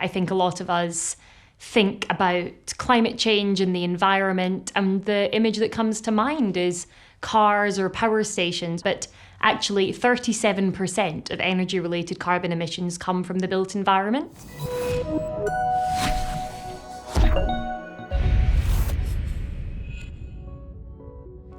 I think a lot of us think about climate change and the environment, and the image that comes to mind is cars or power stations, but actually 37% of energy-related carbon emissions come from the built environment.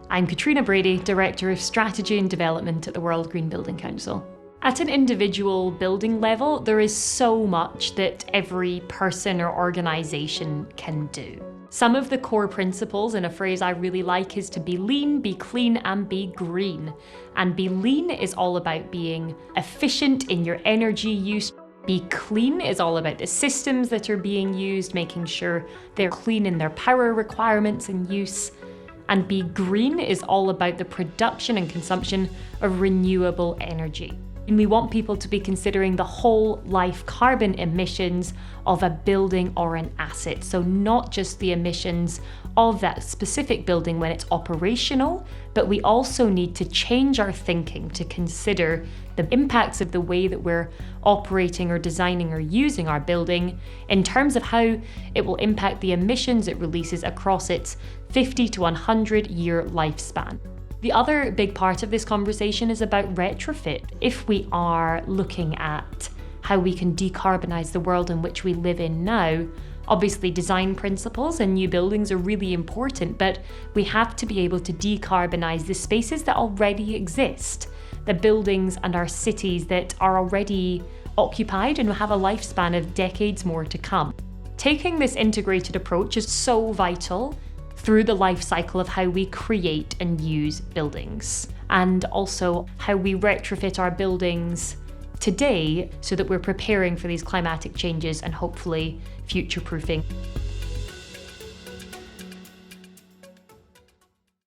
I'm Catriona Brady, Director of Strategy and Development at the World Green Building Council. At an individual building level, there is so much that every person or organisation can do. Some of the core principles, and a phrase I really like, is to be lean, be clean, and be green. And be lean is all about being efficient in your energy use. Be clean is all about the systems that are being used, making sure they're clean in their power requirements and use. And be green is all about the production and consumption of renewable energy. And we want people to be considering the whole life carbon emissions of a building or an asset. So not just the emissions of that specific building when it's operational, but we also need to change our thinking to consider the impacts of the way that we're operating or designing or using our building in terms of how it will impact the emissions it releases across its 50 to 100 year lifespan. The other big part of this conversation is about retrofit. If we are looking at how we can decarbonise the world in which we live in now, obviously design principles and new buildings are really important, but we have to be able to decarbonise the spaces that already exist, the buildings and our cities that are already occupied and have a lifespan of decades more to come. Taking this integrated approach is so vital through the life cycle of how we create and use buildings, and also how we retrofit our buildings today so that we're preparing for these climatic changes and hopefully future-proofing.